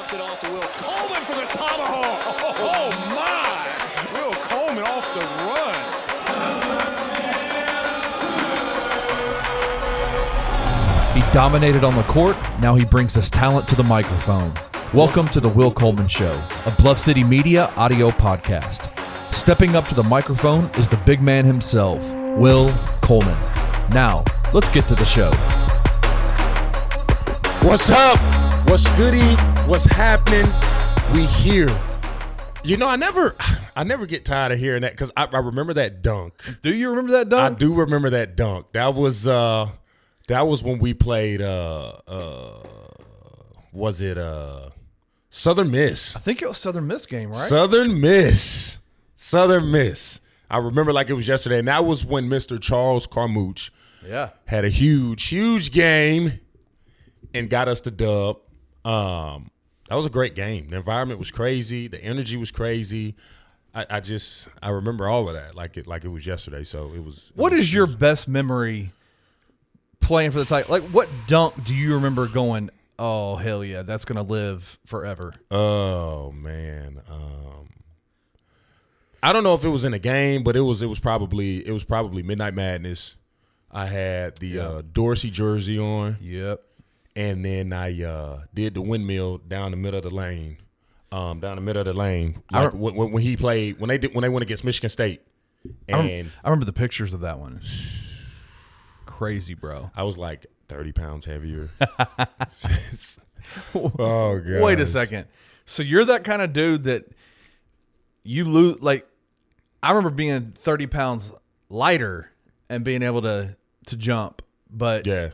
Dumps it off to Will Coleman for the tomahawk. Oh, my. Will Coleman off the run. He dominated on the court. Now he brings us talent to the microphone. Welcome to the Will Coleman Show, a Bluff City Media audio podcast. Stepping up to the microphone is the big man himself, Will Coleman. Now, let's get to the show. What's up? What's goody? What's happening? We here. You know, I never get tired of hearing that because I remember that dunk. Do you remember that dunk? I do remember that dunk. That was when we played was it Southern Miss? I think it was Southern Miss game, right? Southern Miss. I remember like it was yesterday, and that was when Mr. Charles Carmouche had a huge game and got us the dub. That was a great game. The environment was crazy. The energy was crazy. I remember all of that like it was yesterday. So it was. What is your best memory playing for the Tigers? Like, what dunk do you remember going, oh, hell yeah, that's going to live forever? Oh, man. I don't know if it was in a game, but it was probably Midnight Madness. I had the Dorsey jersey on. Yep. And then I did the windmill down the middle of the lane. Like when he played when they went against Michigan State. And I remember the pictures of that one. Crazy, bro. I was like 30 pounds heavier. Oh, God. Wait a second. So you're that kind of dude that you lose. Like, I remember being 30 pounds lighter and being able to jump. But yeah,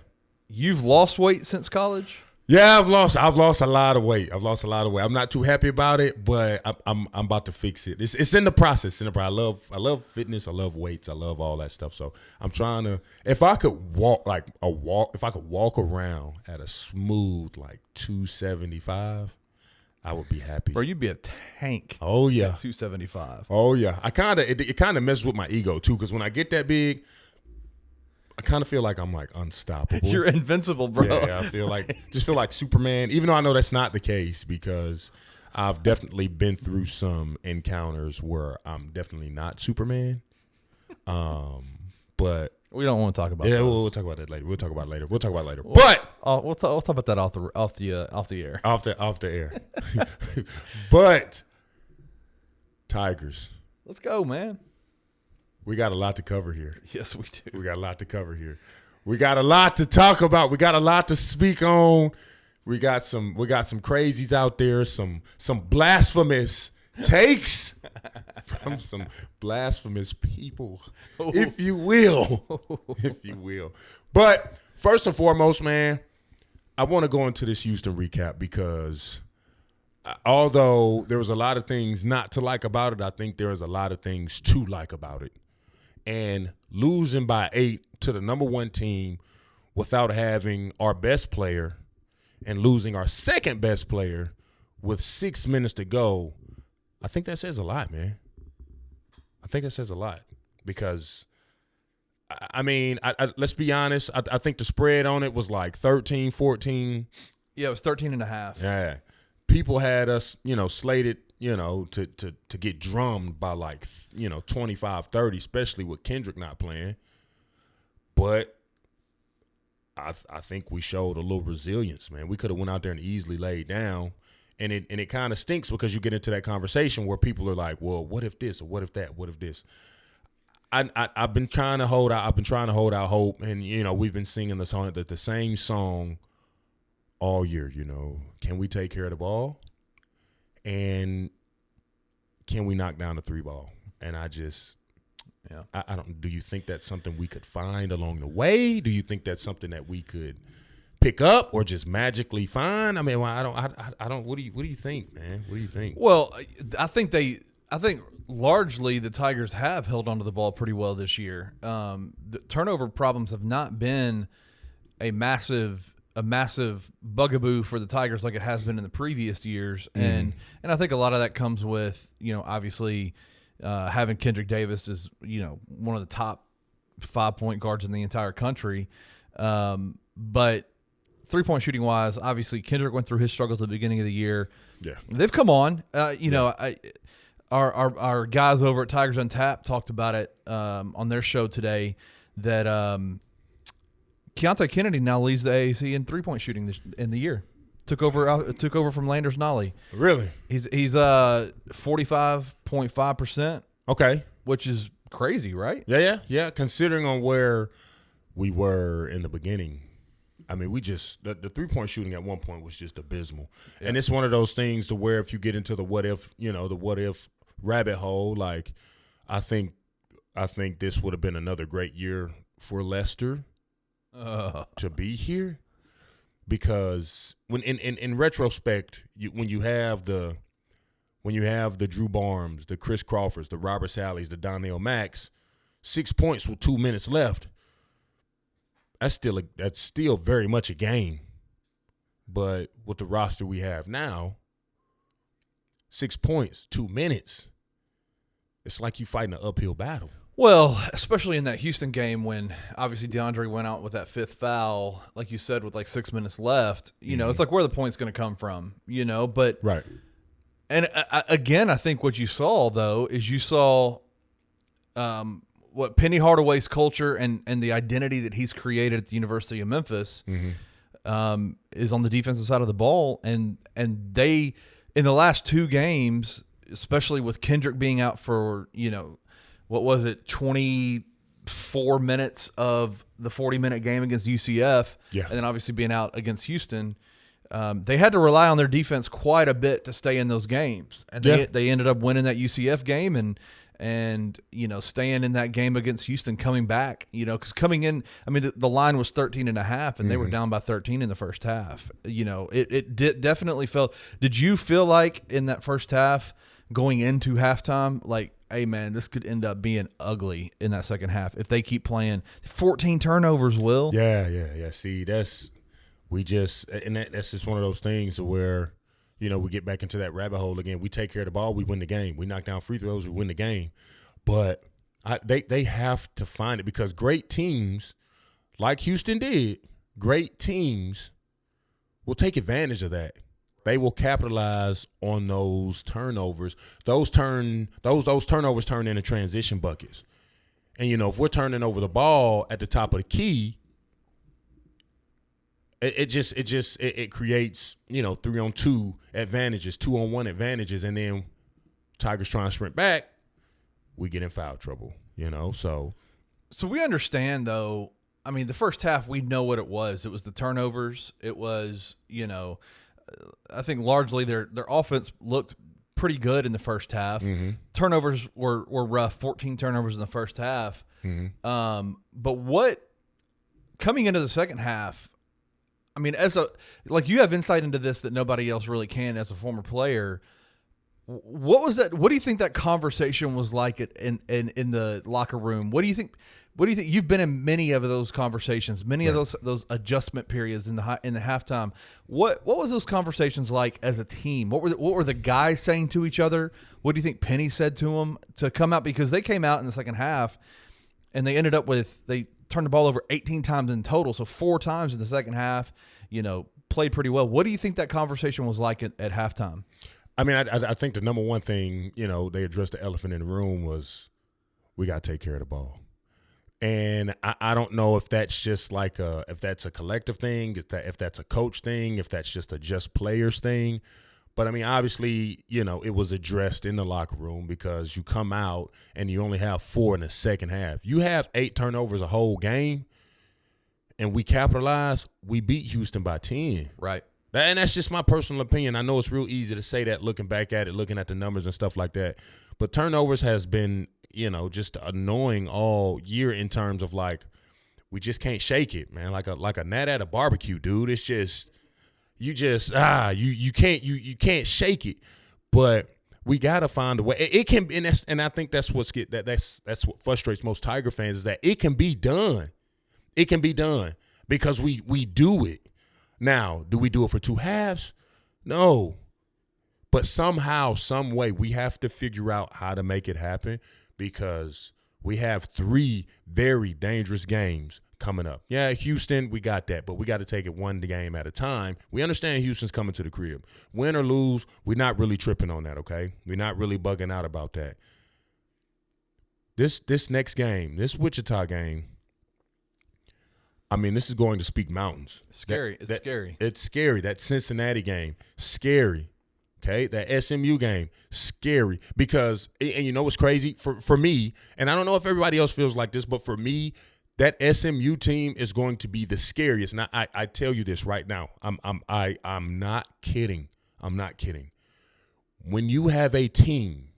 you've lost weight since college? Yeah, I've lost a lot of weight. I'm not too happy about it, but I'm about to fix it. It's in the process. I love fitness. I love weights. I love all that stuff. So I'm trying to. If I could walk around at a smooth like 275, I would be happy. Bro, you'd be a tank. Oh yeah, 275. Oh yeah. It kind of messes with my ego too, because when I get that big, I kind of feel like I'm like unstoppable. You're invincible, bro. Yeah, I feel like Superman, even though I know that's not the case, because I've definitely been through some encounters where I'm definitely not Superman. But we don't want to talk about that. Yeah, those. we'll talk about that later. We'll talk about it later. We'll talk about that off the air. Off the air. But Tigers. Let's go, man. We got a lot to cover here. Yes, we do. We got a lot to cover here. We got a lot to talk about. We got a lot to speak on. We got some crazies out there, some blasphemous takes from some blasphemous people, if you will. But first and foremost, man, I want to go into this Houston recap because although there was a lot of things not to like about it, I think there is a lot of things to like about it. And losing by 8 to the number one team without having our best player and losing our second best player with 6 minutes to go, I think that says a lot, man. I think that says a lot because, I mean, let's be honest. I think the spread on it was like 13, 14. Yeah, it was 13 and a half. Yeah. People had us, slated, to get drummed by like, 25, 30, especially with Kendrick not playing. But I think we showed a little resilience, man. We could have went out there and easily laid down. And it kind of stinks because you get into that conversation where people are like, well, what if this or what if that? What if this? I've been trying to hold out. I've been trying to hold out hope. And, we've been singing the same song all year, Can we take care of the ball? And can we knock down the 3 ball? And I don't. Do you think that's something we could find along the way? Do you think that's something that we could pick up or just magically find? I mean, I don't. What do you think, man? What do you think? Well, I think largely the Tigers have held onto the ball pretty well this year. The turnover problems have not been a massive bugaboo for the Tigers like it has been in the previous years. And I think a lot of that comes with, obviously having Kendrick Davis as, one of the top 5 point guards in the entire country. But 3-point shooting wise, obviously Kendrick went through his struggles at the beginning of the year. Yeah. They've come on. Our guys over at Tigers Untapped talked about it on their show today that Keontae Kennedy now leads the AAC in 3-point shooting in the year. Took over from Landers Nolly. Really? He's 45.5%. Okay. Which is crazy, right? Yeah. Considering on where we were in the beginning, I mean, the 3-point shooting at one point was just abysmal. Yeah. And it's one of those things to where if you get into the what if rabbit hole, like I think this would have been another great year for Lester to be here, because when in retrospect, when you have the Drew Barnes, the Chris Crawfords, the Robert Sallies, the Donnell Macks, 6 points with 2 minutes left. That's still very much a game. But with the roster we have now, 6 points, 2 minutes, it's like you fighting an uphill battle. Well, especially in that Houston game when obviously DeAndre went out with that 5th foul, like you said, with like 6 minutes left. You know, it's like where the point's going to come from, but right. And again, I think what you saw, though, is you saw what Penny Hardaway's culture and the identity that he's created at the University of Memphis is on the defensive side of the ball. And they, in the last 2 games, especially with Kendrick being out for, 24 minutes of the 40-minute game against UCF, and then obviously being out against Houston, they had to rely on their defense quite a bit to stay in those games. And they ended up winning that UCF game and staying in that game against Houston, coming back, because coming in, I mean, the line was 13.5 and they were down by 13 in the first half. It definitely felt – did you feel like in that first half going into halftime, like, hey, man, this could end up being ugly in that second half if they keep playing? 14 turnovers, Will. Yeah. See, that's just one of those things where, we get back into that rabbit hole again. We take care of the ball, we win the game. We knock down free throws, we win the game. But they have to find it, because great teams, like Houston did, great teams will take advantage of that. They will capitalize on those turnovers. Those turnovers turn into transition buckets. And, if we're turning over the ball at the top of the key, it creates, 3-on-2 advantages, 2-on-1 advantages, and then Tigers trying to sprint back, we get in foul trouble, so. So we understand, though, I mean, the first half, we know what it was. It was the turnovers. It was, I think largely their offense looked pretty good in the first half. Turnovers were rough, 14 turnovers in the first half. But what, coming into the second half, I mean, you have insight into this that nobody else really can as a former player. What was that? What do you think that conversation was like in the locker room? What do you think? You've been in many of those conversations, many of those adjustment periods in the halftime. What was those conversations like as a team? What were the guys saying to each other? What do you think Penny said to them to come out? Because they came out in the second half and they ended up they turned the ball over 18 times in total, so 4 times in the second half. Played pretty well. What do you think that conversation was like at halftime? I mean, I think the number one thing, they addressed the elephant in the room was we got to take care of the ball. And I don't know if that's just if that's a collective thing, if that's a coach thing, if that's just a players thing. But, I mean, obviously, it was addressed in the locker room, because you come out and you only have 4 in the second half. You have 8 turnovers a whole game, and we capitalize, we beat Houston by 10. Right. And that's just my personal opinion. I know it's real easy to say that looking back at it, looking at the numbers and stuff like that. But turnovers has been, just annoying all year in terms of we just can't shake it, man. Like a gnat at a barbecue, dude. It's just you can't shake it. But we gotta find a way. It can, and I think that's what frustrates most Tiger fans, is that it can be done. It can be done because we do it. Now, do we do it for 2 halves? No. But somehow, some way, we have to figure out how to make it happen, because we have 3 very dangerous games coming up. Yeah, Houston, we got that, but we got to take it one game at a time. We understand Houston's coming to the crib. Win or lose, we're not really tripping on that, okay? We're not really bugging out about that. This next game, this Wichita game, I mean, this is going to speak mountains. Scary. It's scary. It's scary. That Cincinnati game, scary. Okay, that SMU game, scary. Because, and you know what's crazy? For me, and I don't know if everybody else feels like this, but for me, that SMU team is going to be the scariest. Now, I tell you this right now. I'm not kidding. I'm not kidding. When you have a team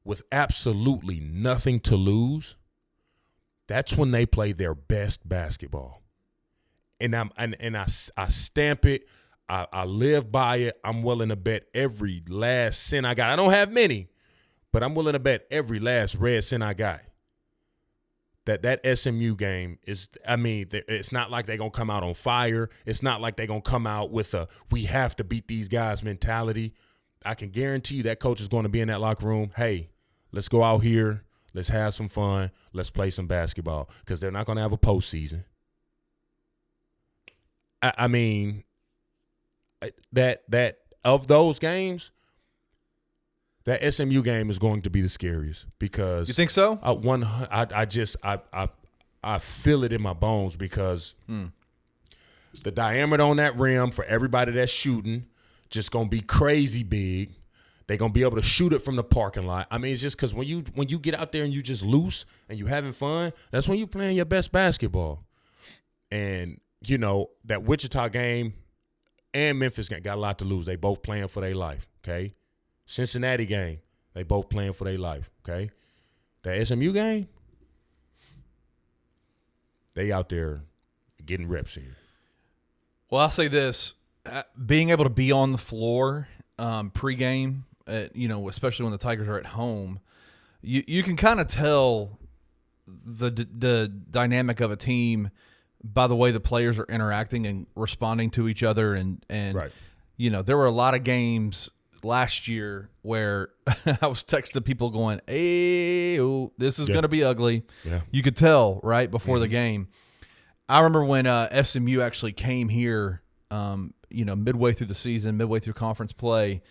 with absolutely nothing to lose, that's when they play their best basketball. And I stamp it. I live by it. I'm willing to bet every last cent I got. I don't have many, but I'm willing to bet every last red cent I got that SMU game is, I mean, it's not like they're going to come out on fire. It's not like they're going to come out with a we have to beat these guys mentality. I can guarantee you that coach is going to be in that locker room. Hey, let's go out here. Let's have some fun. Let's play some basketball, because they're not going to have a postseason. I mean, that of those games, that SMU game is going to be the scariest, because you think so? I feel it in my bones, because the diameter on that rim for everybody that's shooting just gonna be crazy big. They're gonna be able to shoot it from the parking lot. I mean, it's just because when you get out there and you just loose and you having fun, that's when you playing your best basketball. And you know that Wichita game and Memphis game got a lot to lose. They both playing for their life, okay? Cincinnati game, they both playing for their life, okay? That SMU game, they out there getting reps in. Well, I'll say this. Being able to be on the floor pregame, especially when the Tigers are at home, you can kind of tell the dynamic of a team by the way the players are interacting and responding to each other. And right. There were a lot of games last year where I was texting people going, hey, this is going to be ugly. Yeah. You could tell right before the game. I remember when SMU actually came here, midway through the season, midway through conference play,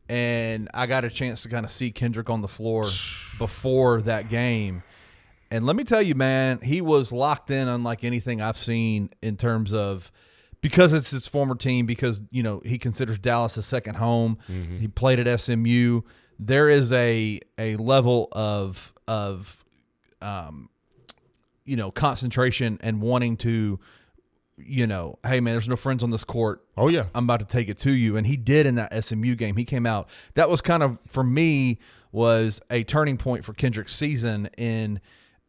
and I got a chance to kind of see Kendrick on the floor before that game. And let me tell you, man, he was locked in unlike anything I've seen in terms of, because it's his former team, because, he considers Dallas his second home. Mm-hmm. He played at SMU. There is a level of concentration and wanting to, hey, man, there's no friends on this court. Oh, yeah. I'm about to take it to you. And he did in that SMU game. He came out. That was kind of, for me, was a turning point for Kendrick's season in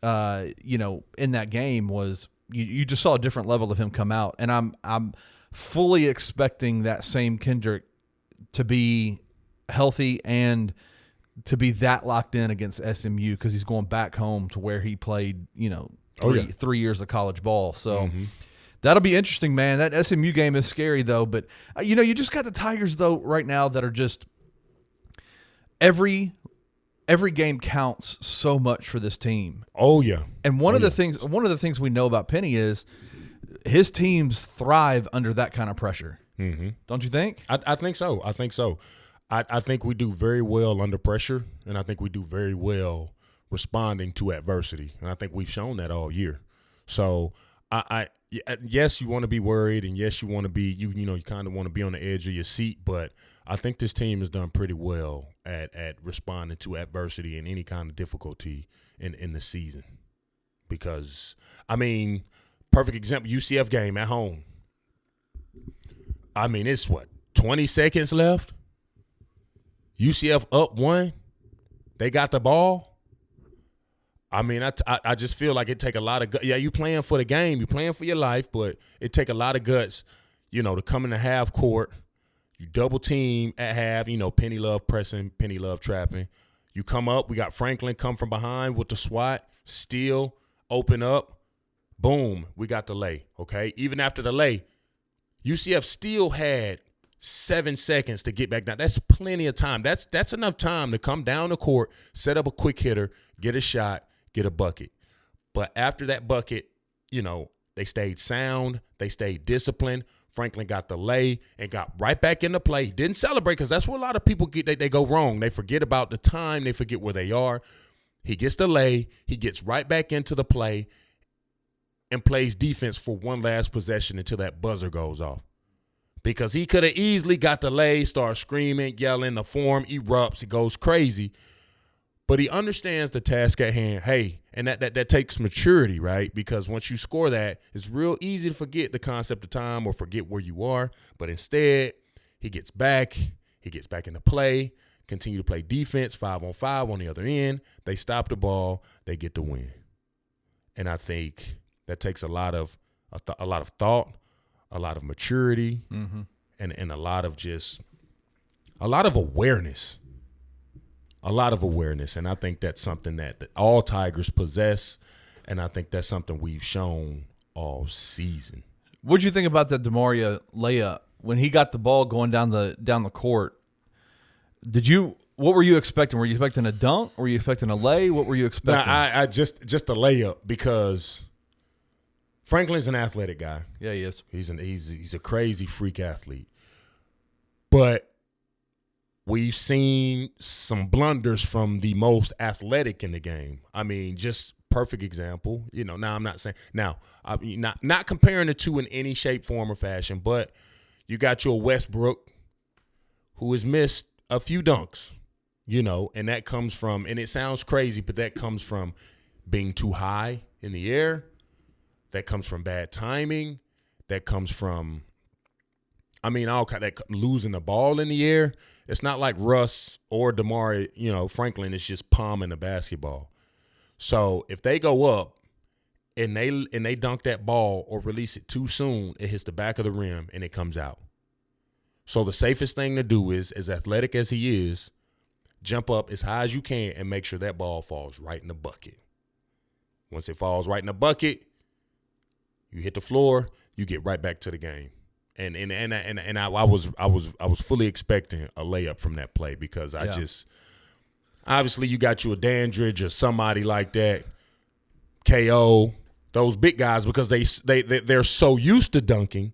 that game. Was you just saw a different level of him come out. And I'm fully expecting that same Kendrick to be healthy and to be that locked in against SMU, because he's going back home to where he played, 3 years of college ball. So that'll be interesting, man. That SMU game is scary, though. But, you just got the Tigers, though, right now that are just every game counts so much for this team. Oh yeah. And one of the things we know about Penny is his teams thrive under that kind of pressure. Mm-hmm. Don't you think? I think so. I think we do very well under pressure, and I think we do very well responding to adversity, and I think we've shown that all year. So yes, you want to be worried, and yes, you want to be you kind of want to be on the edge of your seat, but I think this team has done pretty well at responding to adversity and any kind of difficulty in the season. Because, I mean, perfect example, UCF game at home. I mean, it's 20 seconds left? UCF up 1. They got the ball. I mean, I just feel like it take a lot of guts. Yeah, you playing for the game. You playing for your life, but it take a lot of guts, to come in the half court. You double team at half, Penny love pressing, Penny love trapping. You come up, we got Franklin come from behind with the swat, steal, open up, boom, we got the lay, okay? Even after the lay, UCF still had 7 seconds to get back down. That's plenty of time. That's enough time to come down the court, set up a quick hitter, get a shot, get a bucket. But after that bucket, they stayed sound. They stayed disciplined. Franklin got the lay and got right back into play. Didn't celebrate because that's where a lot of people they go wrong. They forget about the time. They forget where they are. He gets the lay. He gets right back into the play and plays defense for one last possession until that buzzer goes off. Because he could have easily got the lay, start screaming, yelling, the form erupts, it goes crazy. But he understands the task at hand. Hey, and that takes maturity, right? Because once you score that, it's real easy to forget the concept of time or forget where you are. But instead, he gets back into play, continue to play defense, 5-on-5 on the other end. They stop the ball, they get the win. And I think that takes a lot of thought, a lot of maturity, and a lot of awareness. A lot of awareness, and I think that's something that all Tigers possess, and I think that's something we've shown all season. What'd you think about that DeMaria layup when he got the ball going down the court? What were you expecting? Were you expecting a dunk? Were you expecting a lay? What were you expecting? I just a layup because Franklin's an athletic guy. Yeah, he is. He's a crazy freak athlete, but we've seen some blunders from the most athletic in the game. I mean, just perfect example. Now I'm not saying I'm not comparing the two in any shape, form, or fashion, but you got your Westbrook who has missed a few dunks, and that comes from, and it sounds crazy, but that comes from being too high in the air. That comes from bad timing. That comes from, losing the ball in the air. It's not like Russ or DeMaria, Franklin is just palming the basketball. So if they go up and they dunk that ball or release it too soon, it hits the back of the rim and it comes out. So the safest thing to do is, as athletic as he is, jump up as high as you can and make sure that ball falls right in the bucket. Once it falls right in the bucket, you hit the floor, you get right back to the game. And I was fully expecting a layup from that play because obviously you got you a Dandridge or somebody like that, KO, those big guys, because they're so used to dunking.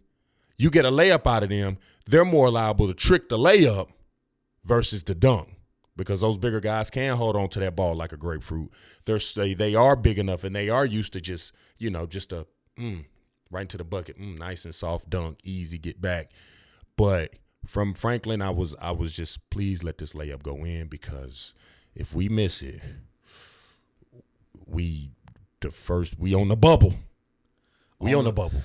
You get a layup out of them, they're more liable to trick the layup versus the dunk because those bigger guys can hold on to that ball like a grapefruit. They are big enough and they are used to just right into the bucket, nice and soft dunk, easy get back. But from Franklin, I was just, please let this layup go in because if we miss it, we on the bubble. We on the bubble.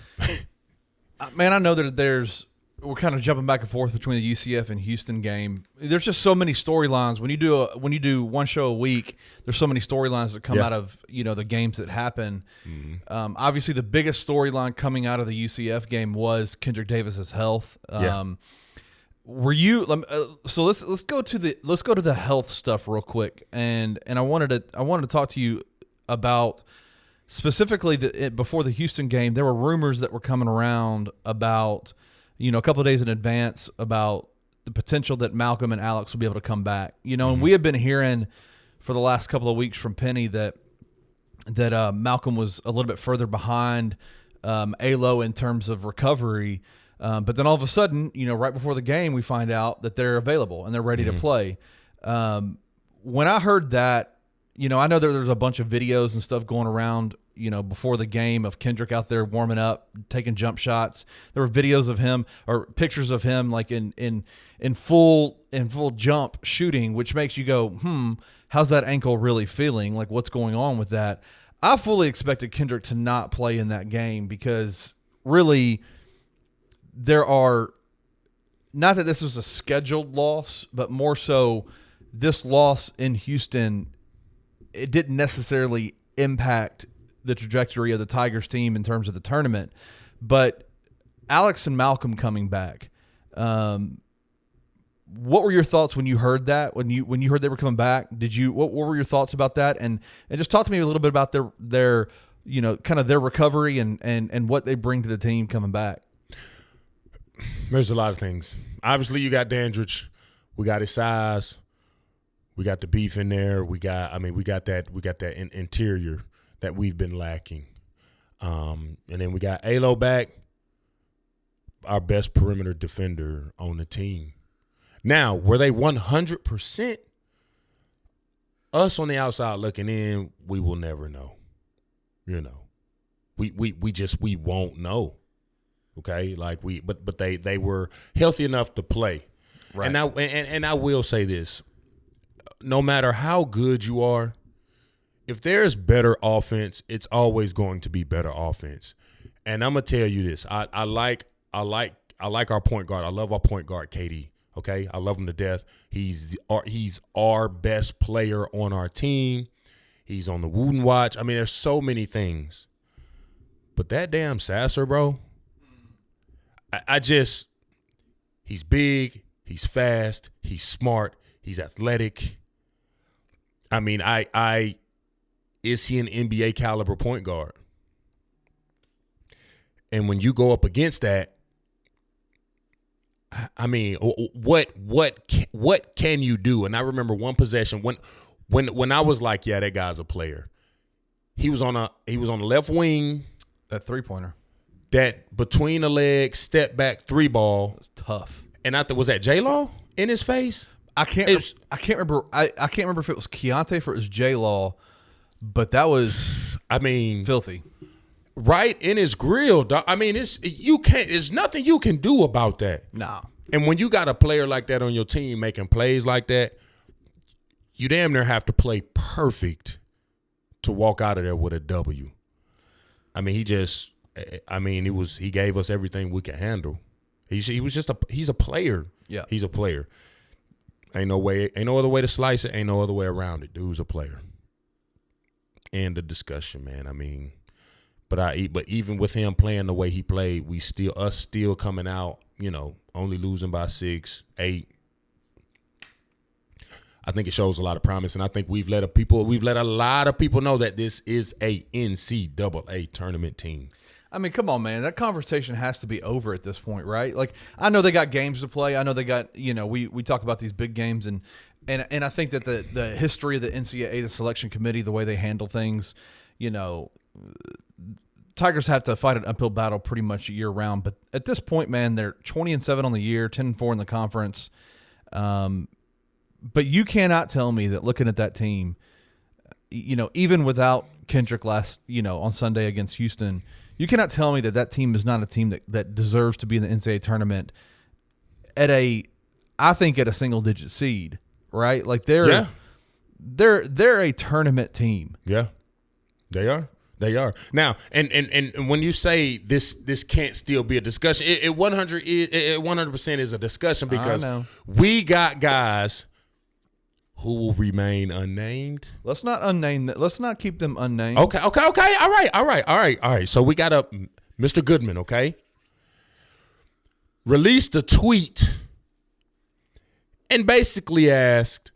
Man, I know that we're kind of jumping back and forth between the UCF and Houston game. There's just so many storylines. When you do one show a week, there's so many storylines that come out of the games that happen. Mm-hmm. Obviously, the biggest storyline coming out of the UCF game was Kendrick Davis's health. Were you? So let's go to the health stuff real quick, and I wanted to talk to you about specifically before the Houston game. There were rumors that were coming around about, a couple of days in advance, about the potential that Malcolm and Alex will be able to come back. And we have been hearing for the last couple of weeks from Penny that Malcolm was a little bit further behind Alo in terms of recovery. But then all of a sudden, right before the game, we find out that they're available and they're ready to play. When I heard that, I know there's a bunch of videos and stuff going around, before the game of Kendrick out there warming up, taking jump shots. There were videos of him or pictures of him like in full jump shooting, which makes you go, how's that ankle really feeling? Like, what's going on with that? I fully expected Kendrick to not play in that game because really there are, not that this was a scheduled loss, but more so this loss in Houston, it didn't necessarily impact the trajectory of the Tigers team in terms of the tournament. But Alex and Malcolm coming back, what were your thoughts when you heard that? When you heard they were coming back, what were your thoughts about that? And just talk to me a little bit about their kind of their recovery and what they bring to the team coming back. There's a lot of things. Obviously, you got Dandridge. We got his size. We got the beef in there. We got that interior that we've been lacking. And then we got Alo back, our best perimeter defender on the team. Now, were they 100%? Us on the outside looking in, we will never know. You know, we won't know. Okay, like but they were healthy enough to play. Right. And I will say this: no matter how good you are, if there's better offense, it's always going to be better offense. And I'm gonna tell you this: I like our point guard. I love our point guard, KD. Okay, I love him to death. He's our best player on our team. He's on the Wooden Watch. I mean, there's so many things. But that damn Sasser, bro. He's big. He's fast. He's smart. He's athletic. I mean, is he an NBA caliber point guard? And when you go up against that, I mean, what can you do? And I remember one possession when I was like, yeah, that guy's a player. He was on the left wing. That 3-pointer. That between the legs, step back 3-ball. It was tough. And was that J-Law in his face? I can't remember. I can't remember if it was Keontae or it was J-Law, but that was, I mean, filthy. Right in his grill, dog. I mean, there's nothing you can do about that. No. And when you got a player like that on your team making plays like that, you damn near have to play perfect to walk out of there with a W. I mean, he gave us everything we could handle. He's a player. Yeah. He's a player. Ain't no other way to slice it. Ain't no other way around it. Dude's a player. And the discussion, man. I mean, but even with him playing the way he played, us still coming out, you know, only losing by 6, 8. I think it shows a lot of promise, and I think we've let a lot of people know that this is a NCAA tournament team. I mean, come on, man. That conversation has to be over at this point, right? Like, I know they got games to play. I know they got, you know, we talk about these big games, and I think that the history of the NCAA, the selection committee, the way they handle things, you know, Tigers have to fight an uphill battle pretty much year round. But at this point, man, they're 20-7 on the year, 10-4 in the conference. But you cannot tell me that looking at that team, you know, even without Kendrick on Sunday against Houston, you cannot tell me that team is not a team that deserves to be in the NCAA tournament I think at a single-digit seed, right? Like they're a tournament team. Yeah, they are. They are. Now, and when you say this can't still be a discussion, it 100% is a discussion because we got guys who will remain unnamed. Let's not unname that. Let's not keep them unnamed. Okay. All right. So we got Mr. Goodman, okay? Released a tweet and basically asked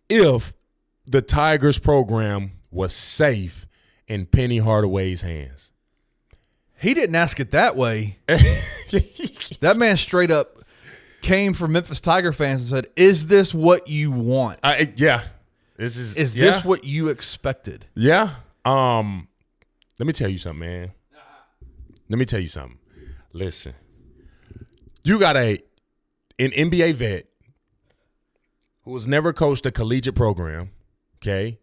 if the Tigers program was safe in Penny Hardaway's hands. He didn't ask it that way. That man straight up came for Memphis Tiger fans and said, "Is this what you want? Is this what you expected?" Yeah. Let me tell you something, man. Listen, you got an NBA vet who has never coached a collegiate program, okay?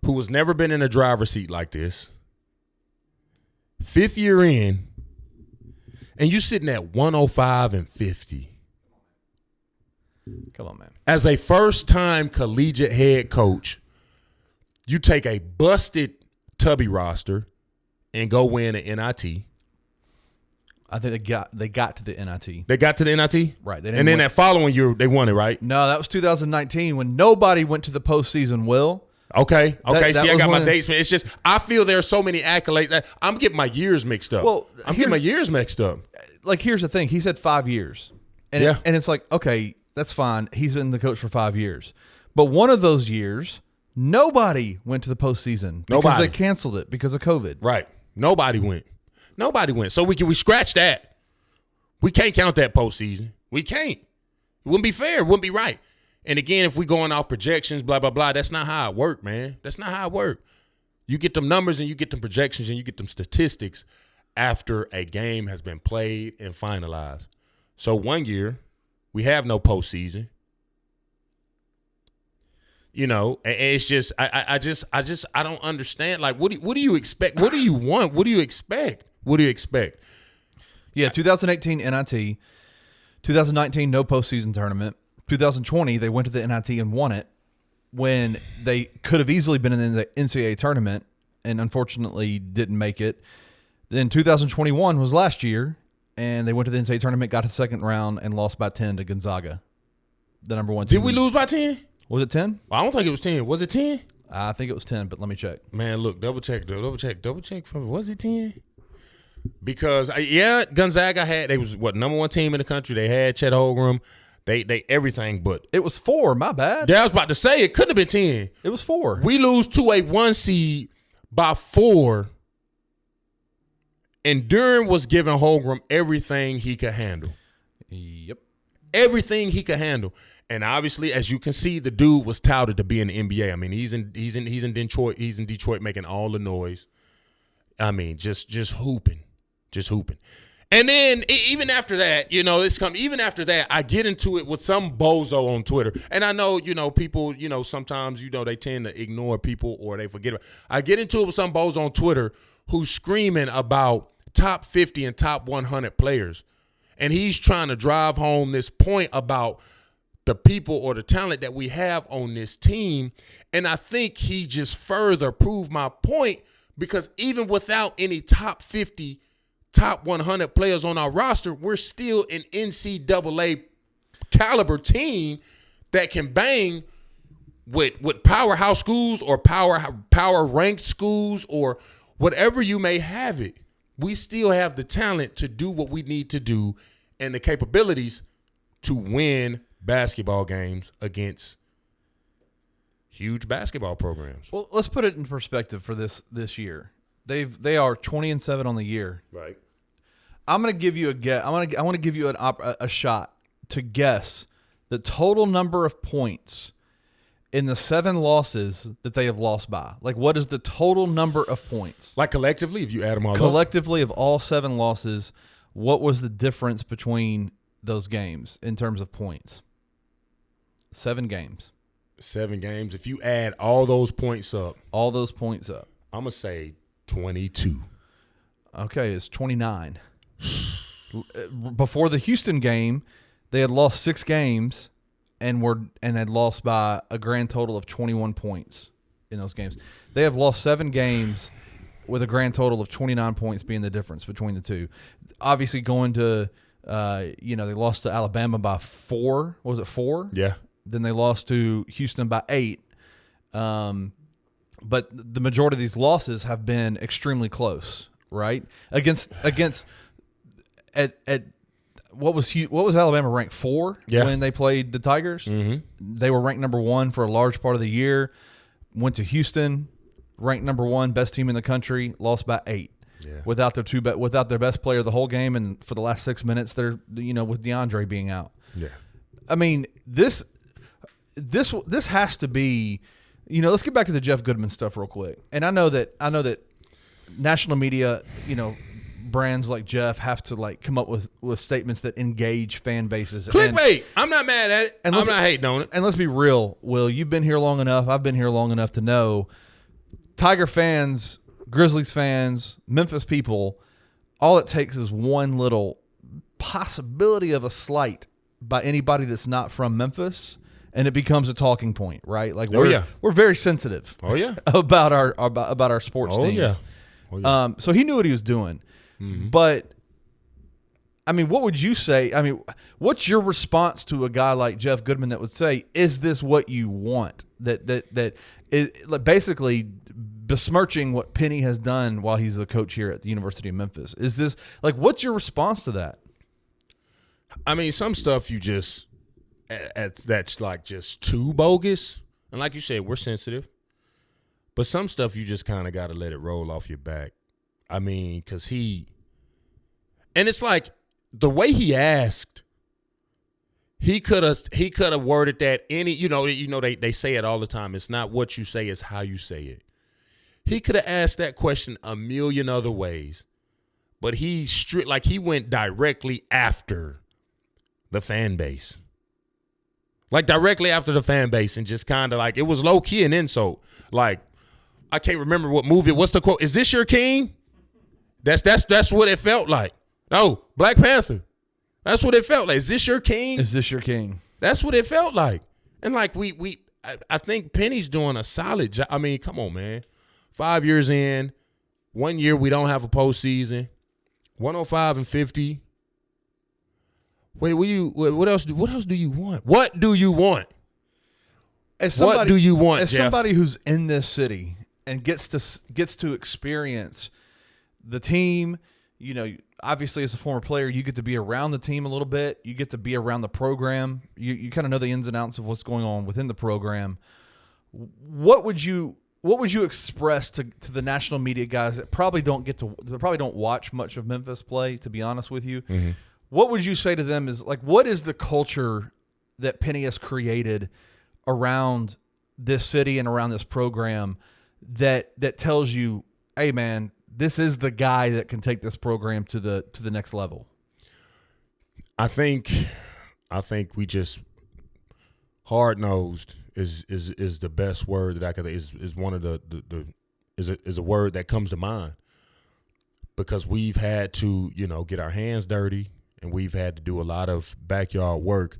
Who has never been in a driver's seat like this. 5th year in, and you sitting at 105-50. Come on, man. As a first-time collegiate head coach, you take a busted Tubby roster and go win an NIT. I think they got to the NIT. They got to the NIT? Right. And then that following year, they won it, right? No, that was 2019 when nobody went to the postseason, Will. Okay. See, I got my dates. It's just I feel there are so many accolades that I'm getting my years mixed up. Well, Like, here's the thing. He said 5 years. And it's like, okay, that's fine. He's been the coach for 5 years. But one of those years, nobody went to the postseason because they canceled it because of COVID. Right. Nobody went. So we scratch that. We can't count that postseason. We can't. It wouldn't be fair. It wouldn't be right. And again, if we going off projections, blah, blah, blah, that's not how it worked, man. That's not how it worked. You get them numbers and you get them projections and you get them statistics after a game has been played and finalized. So 1 year, we have no postseason. You know, and it's just I don't understand. Like, what do you expect? What do you want? What do you expect? What do you expect? Yeah, 2018 NIT, 2019 no postseason tournament, 2020 they went to the NIT and won it when they could have easily been in the NCAA tournament and unfortunately didn't make it. Then 2021 was last year, and they went to the NCAA tournament, got to the second round, and lost by 10 to Gonzaga, the number one team. Did we lose by 10? Was it 10? I don't think it was 10. Was it 10? I think it was 10, but let me check. Man, look, double check. Was it 10? Because Gonzaga they was number one team in the country. They had Chet Holmgren, they everything, but it was 4. My bad. Yeah, I was about to say it couldn't have been 10. It was 4. We lose to a 1 seed by 4, and Duran was giving Holmgren everything he could handle. Yep, everything he could handle. And obviously, as you can see, the dude was touted to be in the NBA. I mean, he's in Detroit. He's in Detroit making all the noise. I mean, just hooping. And then even after that, even after that, I get into it with some bozo on Twitter. And I know, people, sometimes, they tend to ignore people or they forget. I get into it with some bozo on Twitter who's screaming about top 50 and top 100 players. And he's trying to drive home this point about the people or the talent that we have on this team. And I think he just further proved my point, because even without any top 50, top 100 players on our roster, we're still an NCAA caliber team that can bang with powerhouse schools or power ranked schools or whatever you may have it. We still have the talent to do what we need to do and the capabilities to win basketball games against huge basketball programs. Well, let's put it in perspective for this year. They are 20-7 on the year. Right. I'm going to give you a guess. I want to give you a shot to guess the total number of points in the 7 losses that they have lost by. Like, what is the total number of points? Like collectively, if you add them all up. Collectively, of all 7 losses, what was the difference between those games in terms of points? 7 games. 7 games. If you add all those points up. I'm going to say 22. Okay, it's 29. Before the Houston game, they had lost 6 games and had lost by a grand total of 21 points in those games. They have lost 7 games with a grand total of 29 points being the difference between the two. Obviously, going to they lost to Alabama by 4. Was it 4? Yeah. Then they lost to Houston by 8. But the majority of these losses have been extremely close, right? Against what was Alabama ranked 4 when they played the Tigers? Mm-hmm. They were ranked number 1 for a large part of the year. Went to Houston, ranked number 1, best team in the country, lost by 8. Yeah. Without their best player the whole game, and for the last 6 minutes, they're with DeAndre being out. Yeah. I mean, this has to be, let's get back to the Jeff Goodman stuff real quick. And I know that national media, brands like Jeff have to come up with statements that engage fan bases. Clickbait. I'm not mad at it. I'm not hating on it. And let's be real, Will. You've been here long enough. I've been here long enough to know Tiger fans, Grizzlies fans, Memphis people, all it takes is one little possibility of a slight by anybody that's not from Memphis, and it becomes a talking point, right? Like we're very sensitive. Oh yeah. about our sports teams. Yeah. Oh yeah. So he knew what he was doing. Mm-hmm. But I mean, what would you say? I mean, what's your response to a guy like Jeff Goodman that would say, "Is this what you want?" That is basically besmirching what Penny has done while he's the coach here at the University of Memphis. Is this what's your response to that? I mean, some stuff you just that's just too bogus, and like you said, we're sensitive. But some stuff you just kind of got to let it roll off your back. I mean, because and it's like the way he asked, he could have worded that any, they say it all the time. It's not what you say, it's how you say it. He could have asked that question a million other ways, but he went directly after the fan base. Like directly after the fan base and just kind of like, it was low key an insult. Like, I can't remember what movie. What's the quote? Is this your king? That's what it felt like. No, Black Panther. That's what it felt like. Is this your king? Is this your king? That's what it felt like. And like I think Penny's doing a solid job. I mean, come on, man. 5 years in, 1 year we don't have a postseason. 105-50. Wait, what else do you want? What do you want? What do you want, as Jeff? somebody who's in this city and gets to experience the team, you know, obviously as a former player, you get to be around the team a little bit. You get to be around the program. You kind of know the ins and outs of what's going on within the program. What would you express to the national media guys that probably don't watch much of Memphis play, to be honest with you? Mm-hmm. What would you say to them is like, what is the culture that Penny has created around this city and around this program that tells you, hey man, this is the guy that can take this program to the next level? I think we just hard-nosed is the best word that I could is one of is a word that comes to mind, because we've had to, you know, get our hands dirty and we've had to do a lot of backyard work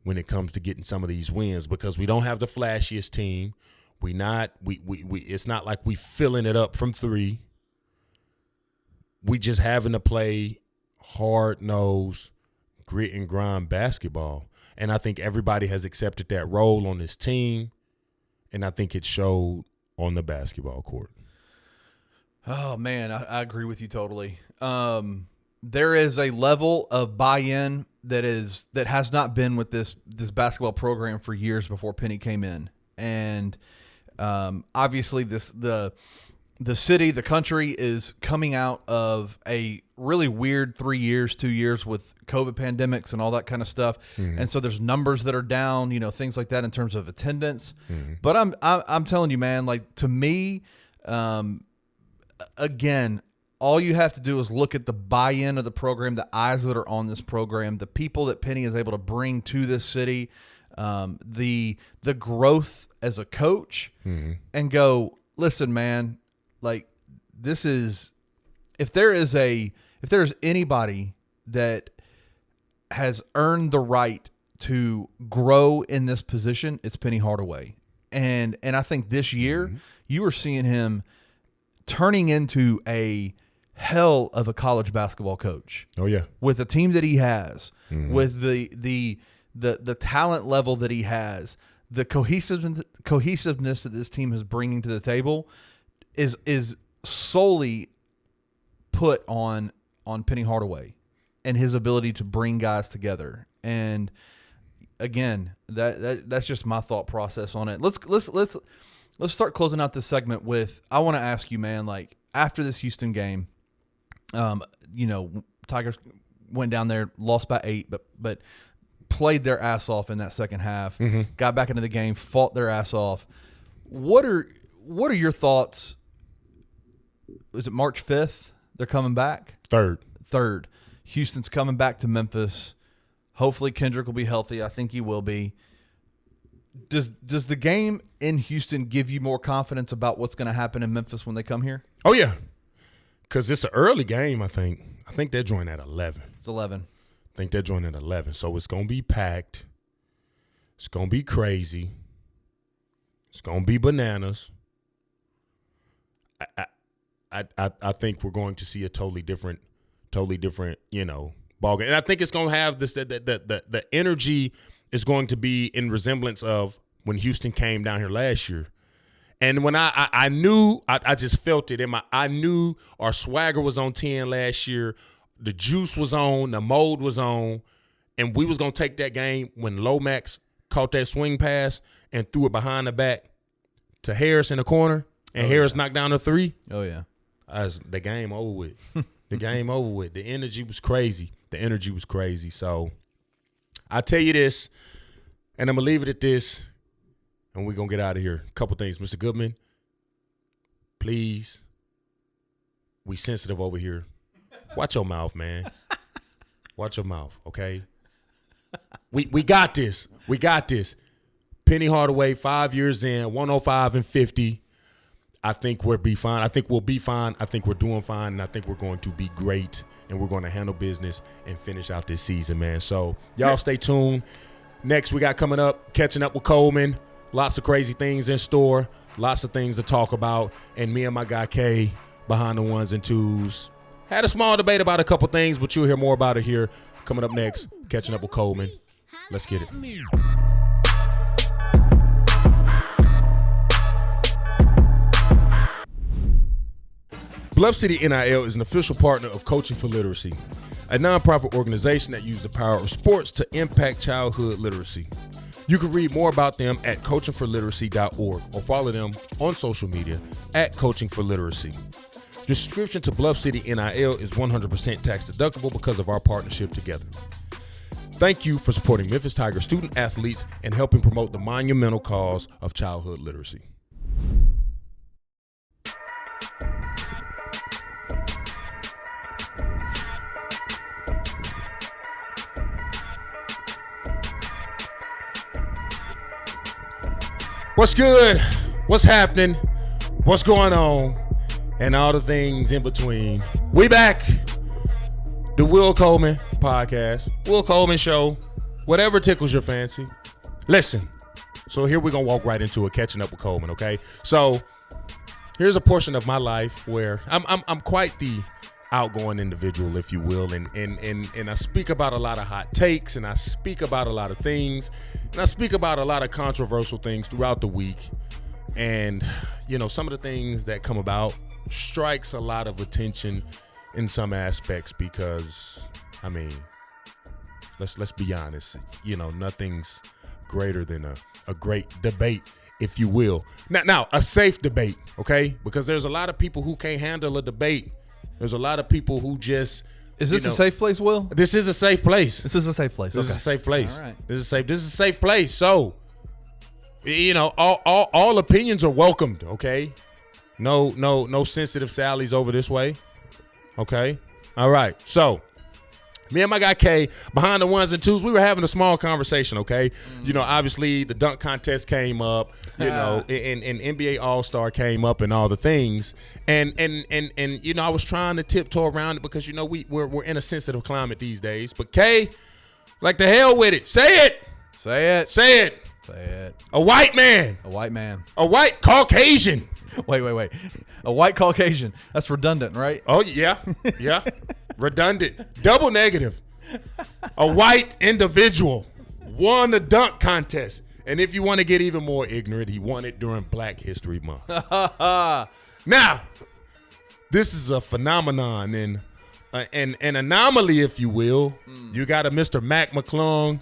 when it comes to getting some of these wins, because we don't have the flashiest team. We it's not like we filling it up from three. We just having to play hard-nosed, grit and grind basketball. And I think everybody has accepted that role on this team, and I think it showed on the basketball court. Oh, man, I agree with you totally. There is a level of buy-in that has not been with this basketball program for years before Penny came in. And obviously the city, the country is coming out of a really weird 2 years with COVID pandemics and all that kind of stuff. Mm-hmm. And so there's numbers that are down, you know, things like that in terms of attendance. Mm-hmm. But I'm telling you, man, like, to me, again, all you have to do is look at the buy-in of the program, the eyes that are on this program, the people that Penny is able to bring to this city, the growth as a coach, mm-hmm. and go, listen, man, like, this is, if there's anybody that has earned the right to grow in this position, it's Penny Hardaway. And I think this year, mm-hmm. you are seeing him turning into a hell of a college basketball coach. Oh yeah. With the team that he has, mm-hmm. with the talent level that he has, the cohesiveness that this team is bringing to the table is solely put on Penny Hardaway and his ability to bring guys together. And again, that's just my thought process on it. Let's start closing out this segment with, I want to ask you, man, like, after this Houston game, you know, Tigers went down there, lost by 8, but played their ass off in that second half, mm-hmm. got back into the game, fought their ass off. What are your thoughts? Is it March 5th? They're coming back? Third. Houston's coming back to Memphis. Hopefully Kendrick will be healthy. I think he will be. Does the game in Houston give you more confidence about what's going to happen in Memphis when they come here? Oh, yeah. Because it's an early game, I think. I think they're joining at 11. It's 11. I think they're joining at 11. So it's going to be packed. It's going to be crazy. It's going to be bananas. I think we're going to see a totally different, you know, ball game. And I think it's going to have this, the energy is going to be in resemblance of when Houston came down here last year. And when I knew, I just felt it in I knew our swagger was on 10 last year. The juice was on, the mold was on, and we was going to take that game when Lomax caught that swing pass and threw it behind the back to Harris in the corner, and Harris knocked down a 3. Oh, yeah. The game over with. The game over with. The energy was crazy. So I tell you this, and I'm going to leave it at this, and we're going to get out of here. A couple things. Mr. Goodman, please, we sensitive over here. Watch your mouth, man. Watch your mouth, okay? We got this. We got this. Penny Hardaway, 5 years in, 105-50. I think we'll be fine. I think we'll be fine. I think we're doing fine, and I think we're going to be great, and we're going to handle business and finish out this season, man. So y'all stay tuned. Next, we got coming up, catching up with Coleman. Lots of crazy things in store. Lots of things to talk about. And me and my guy K behind the ones and twos had a small debate about a couple things, but you'll hear more about it here. Coming up next, catching up with Coleman. Let's get it. Bluff City NIL is an official partner of Coaching for Literacy, a nonprofit organization that uses the power of sports to impact childhood literacy. You can read more about them at coachingforliteracy.org or follow them on social media at Coaching for Literacy. Your subscription to Bluff City NIL is 100% tax deductible because of our partnership together. Thank you for supporting Memphis Tigers student athletes and helping promote the monumental cause of childhood literacy. What's good? What's happening? What's going on? And all the things in between. We back. The Will Coleman podcast. Will Coleman show. Whatever tickles your fancy. Listen. So here we're going to walk right into it, catching up with Coleman, okay? So here's a portion of my life where I'm quite the outgoing individual, if you will, and I speak about a lot of hot takes, and I speak about a lot of things, and I speak about a lot of controversial things throughout the week. And you know, some of the things that come about strikes a lot of attention in some aspects because, I mean, let's be honest, you know, nothing's greater than a great debate, if you will. Now a safe debate, okay? Because there's a lot of people who can't handle a debate. There's a lot of people who just. Is this a safe place, Will? This is a safe place. This is a safe place. This is a safe place. All right. This is a safe place. So, you know, all opinions are welcomed. Okay. No sensitive sallies over this way. Okay. All right. So, me and my guy K, behind the ones and twos, we were having a small conversation, okay? You know, obviously the dunk contest came up, you know, and NBA All-Star came up and all the things. And you know, I was trying to tiptoe around it because, you know, we're in a sensitive climate these days. But K, like the hell with it. Say it. Say it. Say it. Say it. A white man. A white man. A white Caucasian. Wait. A white Caucasian. That's redundant, right? Oh, yeah. Yeah. Redundant. Double negative. A white individual won the dunk contest. And if you want to get even more ignorant, he won it during Black History Month. Now, this is a phenomenon and an anomaly, if you will. You got a Mr. Mac McClung,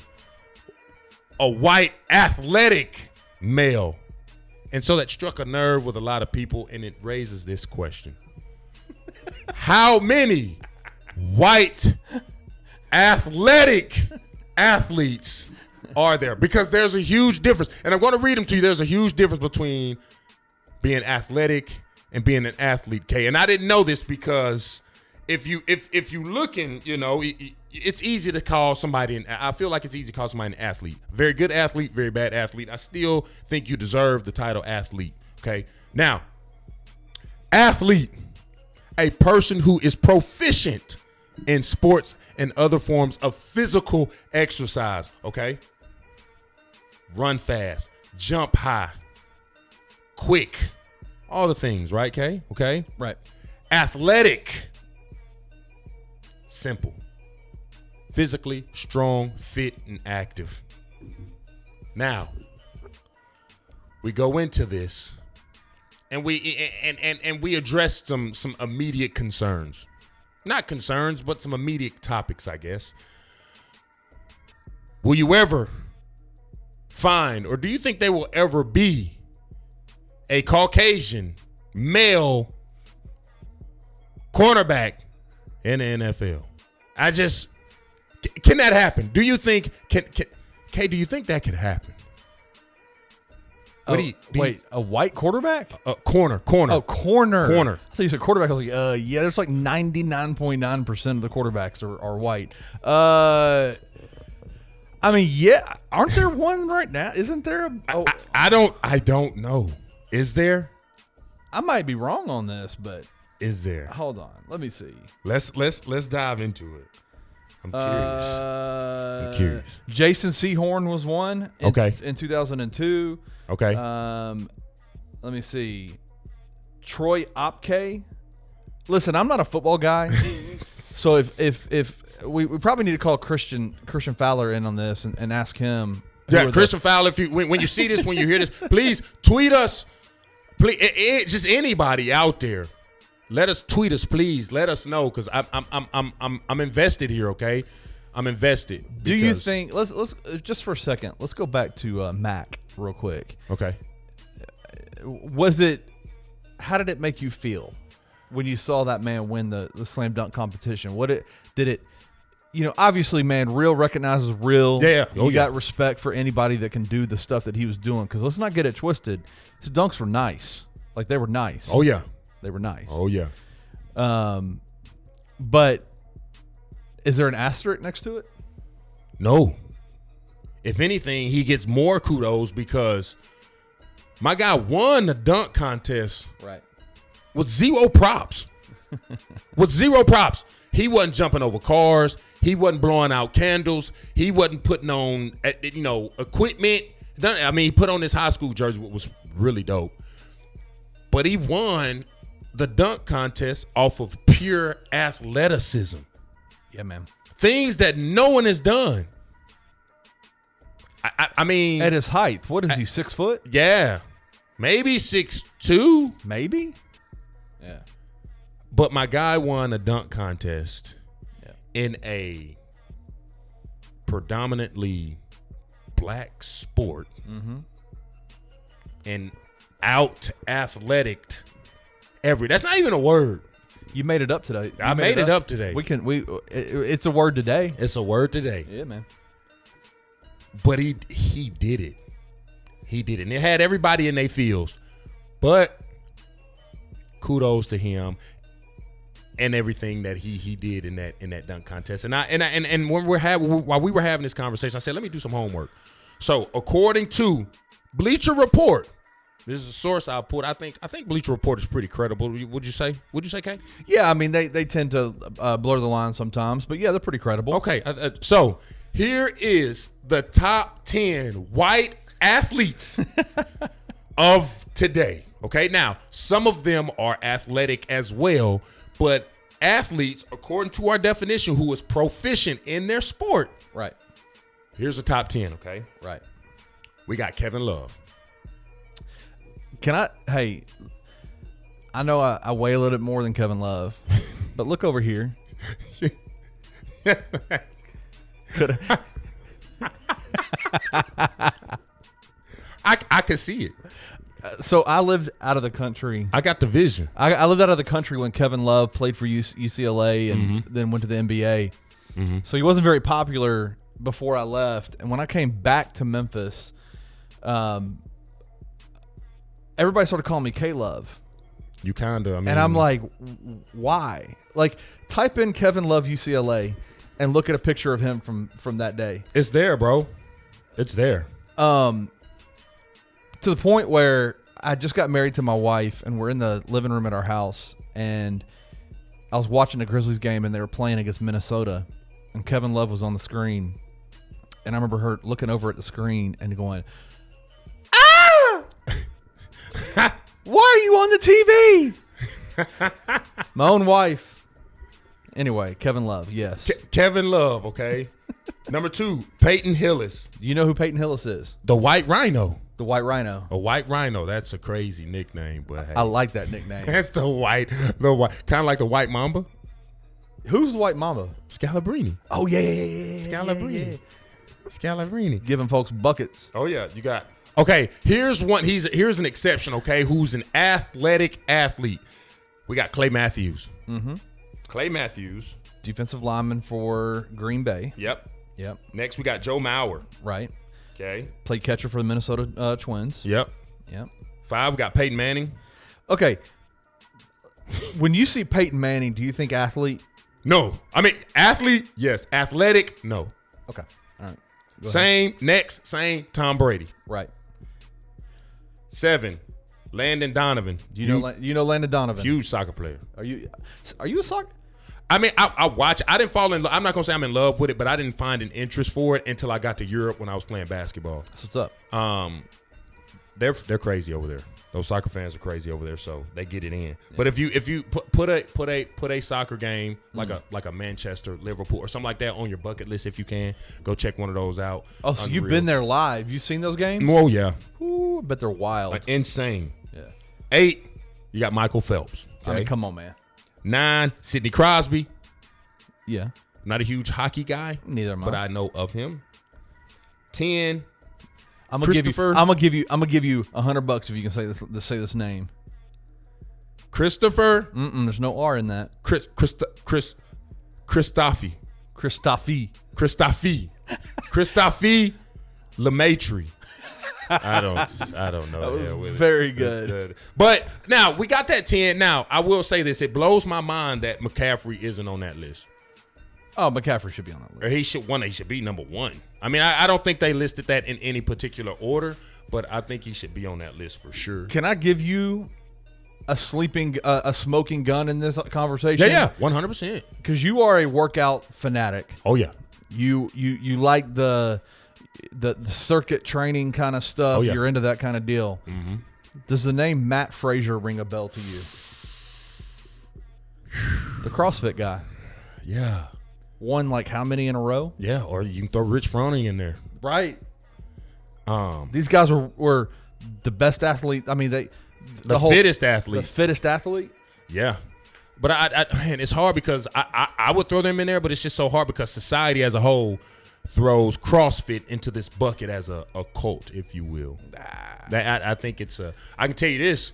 a white athletic male. And so that struck a nerve with a lot of people, and it raises this question. How many white athletic athletes are there? Because there's a huge difference, and I'm going to read them to you. There's a huge difference between being athletic and being an athlete, K. And I didn't know this because if you looking, you know, it's easy to call somebody I feel like it's easy to call somebody an athlete. Very good athlete, very bad athlete. I still think you deserve the title athlete, okay? Now, athlete, a person who is proficient in sports and other forms of physical exercise, okay? Run fast, jump high, quick, all the things, right, Kay? Okay? Right. Athletic, simple, physically strong, fit, and active. Now, we go into this and we address some immediate concerns. Not concerns, but some immediate topics, I guess. Will you ever find, or do you think there will ever be a Caucasian male cornerback in the NFL? Can that happen? Do you think, do you think that could happen? Wait, a white quarterback? Corner. Oh, corner. Corner. I thought you said quarterback. I was like, yeah, there's like 99.9% of the quarterbacks are white. I mean, yeah, aren't there one right now? Isn't there? I don't know. Is there? I might be wrong on this, but is there? Hold on, let me see. Let's dive into it. I'm curious. Jason Sehorn was one. In 2002. Okay. Let me see. Troy Opke. Listen, I'm not a football guy, so if we probably need to call Christian Fowler in on this and ask him. Yeah, Christian Fowler. If you when you see this, when you hear this, please tweet us. Please, just anybody out there. Let us tweet us, please. Let us know, because I'm invested here. Okay, I'm invested. Do you think? Let's just for a second. Let's go back to Mac real quick. Okay. How did it make you feel when you saw that man win the slam dunk competition? Did it? You know, obviously, man, real recognizes real. Yeah. You got respect for anybody that can do the stuff that he was doing. Because let's not get it twisted. His dunks were nice. Like, they were nice. Oh yeah. They were nice. Oh yeah. But is there an asterisk next to it? No. If anything, he gets more kudos because my guy won the dunk contest right with zero props. With zero props. He wasn't jumping over cars. He wasn't blowing out candles. He wasn't putting on, equipment. I mean, he put on his high school jersey, which was really dope. But he won the dunk contest off of pure athleticism. Yeah, man. Things that no one has done. I mean, at his height, what is he, 6 foot? Yeah, maybe 6'2". Maybe. Yeah. But my guy won a dunk contest in a predominantly black sport and out athletic that's not even a word. You made it up today. I made it up today. It's a word today. It's a word today. Yeah, man. But he did it. He did it. And it had everybody in their fields. But kudos to him and everything that he did in that dunk contest. And when while we were having this conversation, I said, let me do some homework. So according to Bleacher Report, this is a source I've put. I think Bleacher Report is pretty credible. Would you say, Kay? Yeah, I mean they tend to blur the line sometimes, but yeah, they're pretty credible. Okay, so here is the top 10 white athletes of today. Okay, now some of them are athletic as well, but athletes, according to our definition, who is proficient in their sport. Right. Here's the top 10. Okay. Right. We got Kevin Love. Hey, I know I weigh a little bit more than Kevin Love, but look over here. I could see it. So I lived out of the country. I got the vision. I lived out of the country when Kevin Love played for UCLA and then went to the NBA. So he wasn't very popular before I left. And when I came back to Memphis, everybody started calling me K-Love. You kind of, and I'm like, why? Like, type in Kevin Love UCLA and look at a picture of him from that day. It's there, bro. It's there. To the point where I just got married to my wife and we're in the living room at our house, and I was watching the Grizzlies game and they were playing against Minnesota, and Kevin Love was on the screen, and I remember her looking over at the screen and going, "Ah! Why are you on the TV?" My own wife. Anyway, Kevin Love, yes. Kevin Love, okay. Number 2, Peyton Hillis. You know who Peyton Hillis is? The White Rhino. The White Rhino. A White Rhino. That's a crazy nickname, but hey. I like that nickname. That's the white, kind of like the White Mamba. Who's the White Mamba? Scalabrini. Oh yeah. Scalabrini. Scalabrini. Giving folks buckets. Oh yeah, you got. Okay, here's one. Here's an exception. Okay, who's an athletic athlete? We got Clay Matthews. Clay Matthews, defensive lineman for Green Bay. Yep. Next, we got Joe Mauer. Right. Okay. Played catcher for the Minnesota Twins. Yep. Yep. 5, we got Peyton Manning. Okay. When you see Peyton Manning, do you think athlete? No. I mean, athlete, yes. Athletic, no. Okay. All right. Go Same, next, same, Tom Brady. ahead. Right. 7, Landon Donovan. You know Landon Donovan. Huge soccer player. Are you a soccer? I mean, I watch it. I didn't fall in love. I'm not going to say I'm in love with it, but I didn't find an interest for it until I got to Europe when I was playing basketball. That's what's up. They're crazy over there. Those soccer fans are crazy over there, so they get it in. Yeah. But if you put a soccer game like a Manchester, Liverpool, or something like that on your bucket list, if you can, go check one of those out. Oh, so you've been there live? You seen those games? Oh yeah. Ooh, I bet they're wild. Insane. Yeah. 8, you got Michael Phelps. Okay? I mean, come on, man. 9, Sidney Crosby. Yeah. I'm not a huge hockey guy. Neither am I. But I know of him. 10. I'm gonna give you $100 if you can say this name. Christopher. There's no R in that. Christophe. Christophe Lemaitre. I don't know. That was very good. But now we got that 10. Now I will say this: it blows my mind that McCaffrey isn't on that list. Oh, McCaffrey should be on that list. Or he should be number 1. I mean, I don't think they listed that in any particular order, but I think he should be on that list for sure. Can I give you a smoking gun in this conversation? Yeah, 100%. Because you are a workout fanatic. Oh yeah. You like the circuit training kind of stuff. Oh, yeah. You're into that kind of deal. Mm-hmm. Does the name Matt Frazier ring a bell to you? The CrossFit guy. Yeah. Won like how many in a row? Yeah, or you can throw Rich Froning in there. Right. These guys were the best athlete. I mean, the fittest athlete. The fittest athlete. Yeah. But man, it's hard because I would throw them in there, but it's just so hard because society as a whole throws CrossFit into this bucket as a cult, if you will. I think it's I can tell you this.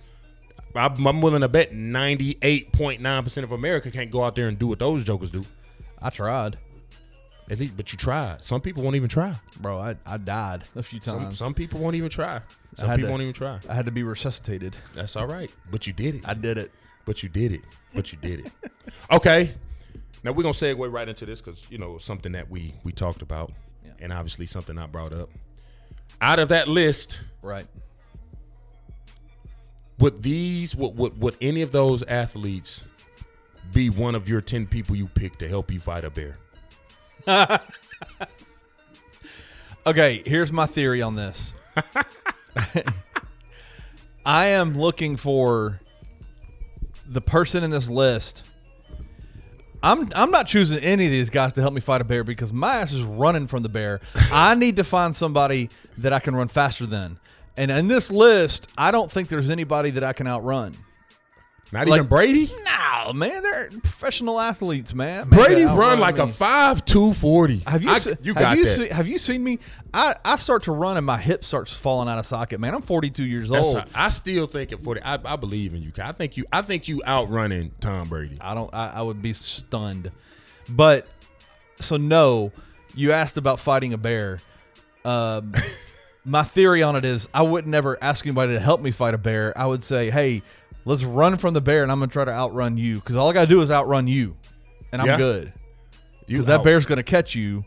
I'm willing to bet 98.9% of America can't go out there and do what those jokers do. I tried. At least, but you tried. Some people won't even try. Bro, I died a few times. Some people won't even try. Some people won't even try. I had to be resuscitated. That's all right. But you did it. I did it. But you did it. Okay. Now we're going to segue right into this because, something that we talked about and obviously something I brought up. Out of that list. Right. Would any of those athletes be one of your 10 people you pick to help you fight a bear? Okay, here's my theory on this. I am looking for the person in this list. I'm not choosing any of these guys to help me fight a bear because my ass is running from the bear. I need to find somebody that I can run faster than. And in this list, I don't think there's anybody that I can outrun. Not even Brady? No, man. They're professional athletes, man. Brady run like a 5'2" 40. Have you seen me? I start to run and my hip starts falling out of socket, man. I'm 42 years old. I still think at 40, I believe in you. I think you outrunning Tom Brady. I would be stunned. But so no, you asked about fighting a bear. My theory on it is I would never ask anybody to help me fight a bear. I would say, hey, let's run from the bear, and I'm going to try to outrun you because all I got to do is outrun you, and I'm good. Because that bear's going to catch you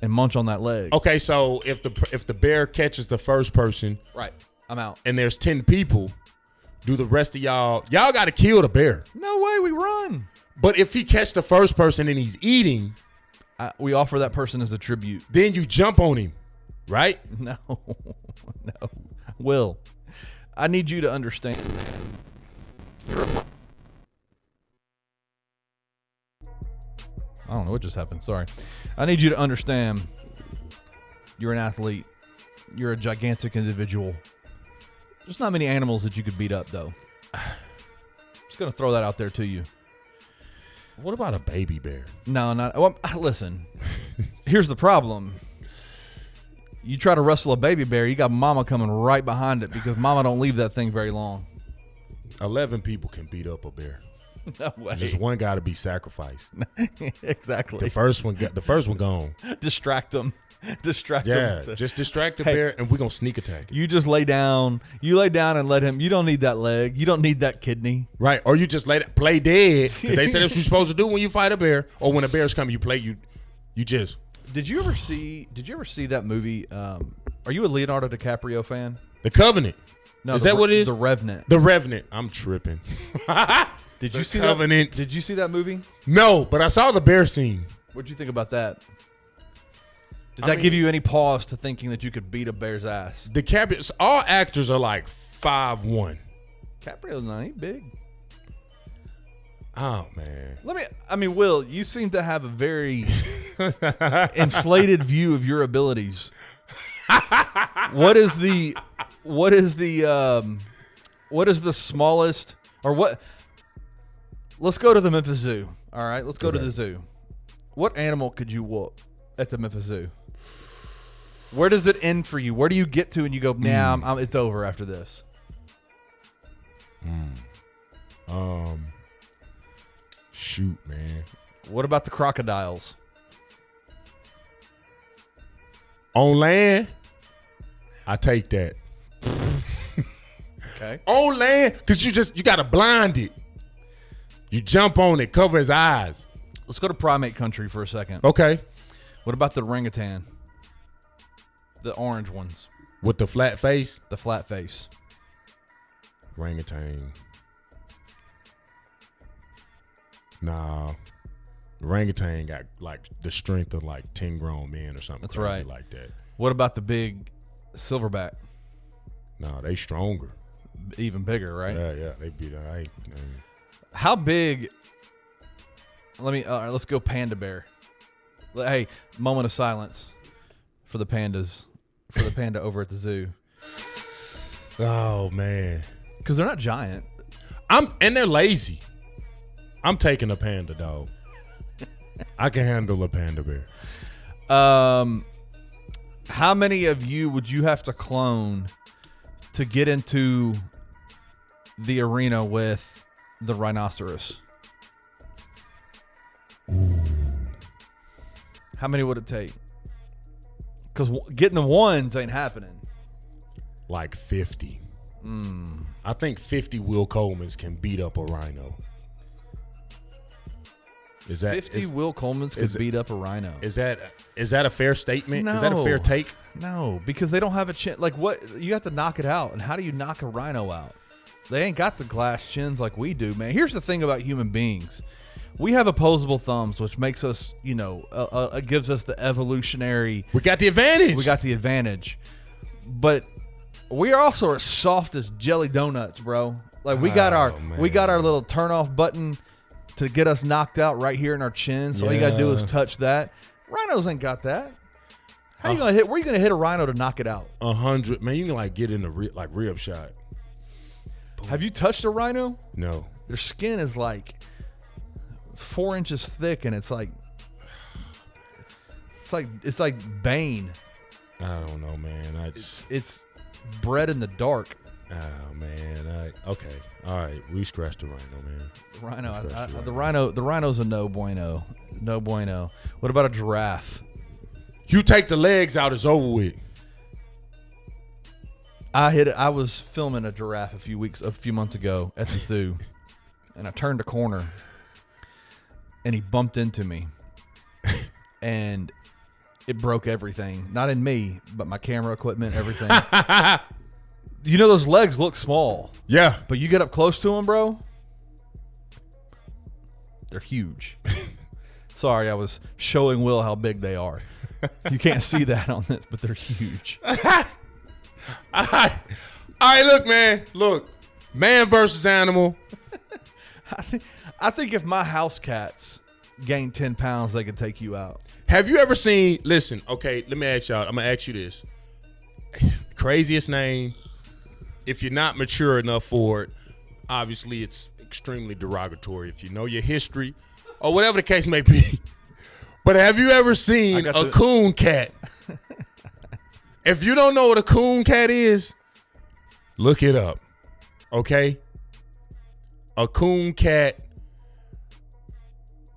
and munch on that leg. Okay, so if the bear catches the first person, right, I'm out. And there's 10 people, do the rest of y'all got to kill the bear? No way, we run. But if he catch the first person and he's eating, we offer that person as a tribute. Then you jump on him, right? No. Will, I need you to understand, man. I don't know what just happened. Sorry. I need you to understand you're an athlete. You're a gigantic individual. There's not many animals that you could beat up, though. Just going to throw that out there to you. What about a baby bear? No, not. Well, listen, here's the problem. You try to wrestle a baby bear, you got mama coming right behind it because mama don't leave that thing very long. 11 people can beat up a bear. No way. Just one got to be sacrificed. Exactly. The first one gone. Distract them. Distract Yeah, him. just distract the Hey. bear, and we're going to sneak attack it. You just lay down. You lay down and let him. You don't need that leg. You don't need that kidney. Right, or you just play dead. 'Cause they say that's what you're supposed to do when you fight a bear. Or when a bear's coming, you just. Did you ever see that movie? Are you a Leonardo DiCaprio fan? The Covenant. No, Is that what it is? The Revenant. The Revenant. I'm tripping. Did you The see Covenant. that? Did you see that movie? No, but I saw the bear scene. What'd you think about that? Did that give you any pause to thinking that you could beat a bear's ass? DiCaprio. All actors are like 5'1". DiCaprio's not he big. Oh man. Will, you seem to have a very inflated view of your abilities. What is the smallest or what? Let's go to the Memphis Zoo. All right, let's go to the zoo. What animal could you whoop at the Memphis Zoo? Where does it end for you? Where do you get to and you go, nah, it's over after this? Shoot, man. What about the crocodiles? On land, I take that. Okay. On land, because you got to blind it. You jump on it, cover his eyes. Let's go to primate country for a second. Okay. What about the orangutan? The orange ones. With the flat face? The flat face. Orangutan. Nah. Orangutan got like the strength of like 10 grown men or something. That's crazy right. Like that. What about the big silverback? No, they stronger. Even bigger, right? Yeah, they beat that. How big? Let's go panda bear. Hey, moment of silence for the pandas, for the panda over at the zoo. Oh man, because they're not giant. And they're lazy. I'm taking a panda, dog. I can handle a panda bear. How many of you would you have to clone to get into the arena with the rhinoceros? Ooh. How many would it take? Because getting the ones ain't happening. Like 50. I think 50 Will Colemans can beat up a rhino. Is that 50 Will Colemans could beat up a rhino? Is that a fair statement? No. Is that a fair take? No, because they don't have a chin. Like what? You have to knock it out. And how do you knock a rhino out? They ain't got the glass chins like we do, man. Here's the thing about human beings. We have opposable thumbs, which makes us, gives us the evolutionary. We got the advantage. We got the advantage. But we are also as soft as jelly donuts, bro. Like we got our little turn off button to get us knocked out right here in our chin. So all you gotta do is touch that. Rhinos ain't got that. How you gonna hit? Where you gonna hit a rhino to knock it out? 100, man. You can like get in the rib shot. Boom. Have you touched a rhino? No. Their skin is like 4 inches thick, and it's like Bane. I don't know, man. It's bred in the dark. Oh man. Okay. All right. We scratched the rhino, man. The rhino's a no bueno. No bueno. What about a giraffe? You take the legs out, it's over with. I was filming a giraffe a few months ago at the zoo, and I turned a corner, and he bumped into me, and it broke everything. Not in me, but my camera equipment, everything. You know those legs look small. Yeah. But you get up close to them, bro, they're huge. Sorry, I was showing Will how big they are. You can't see that on this, but they're huge. All right, look, man. Look, man versus animal. I think if my house cats gained 10 pounds, they could take you out. Have you ever seen, listen, okay, let me ask y'all. I'm going to ask you this. Craziest name. If you're not mature enough for it, obviously it's extremely derogatory if you know your history or whatever the case may be. But have you ever seen a coon cat? If you don't know what a coon cat is, look it up, okay? A coon cat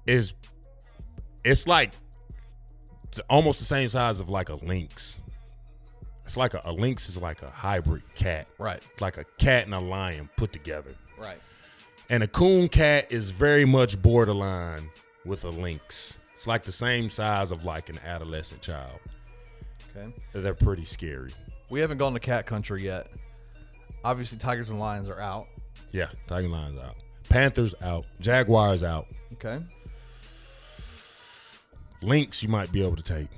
it's like It's almost the same size of like a lynx. It's like a lynx is like a hybrid cat. Right. It's like a cat and a lion put together. Right. And a coon cat is very much borderline with a lynx. It's like the same size of like an adolescent child. Okay. They're pretty scary. We haven't gone to cat country yet. Obviously, tigers and lions are out. Yeah, tiger lions out. Panthers out. Jaguars out. Okay. Lynx you might be able to take.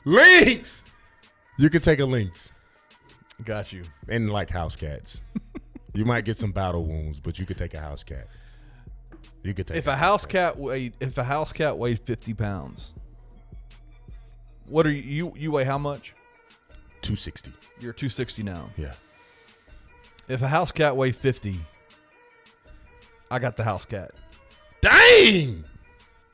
Lynx! You could take a lynx. Got you. And like house cats. You might get some battle wounds, but you could take a house cat. You could take if a house cat weighed 50 pounds, what are you weigh how much? 260. You're 260 now. Yeah. If a house cat weighed 50, I got the house cat. Dang!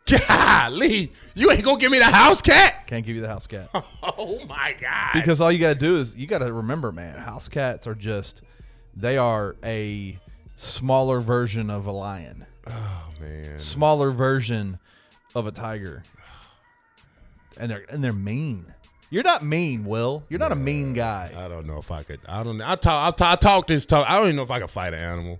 Golly, you ain't gonna give me the house cat? Can't give you the house cat. Oh my God. Because all you gotta do is you gotta remember, man, house cats are they are a smaller version of a lion. Oh man. Smaller version of a tiger. And they're mean. You're not mean, Will. You're not a mean guy. I don't know if I could. I don't know. I talk this talk. I don't even know if I could fight an animal.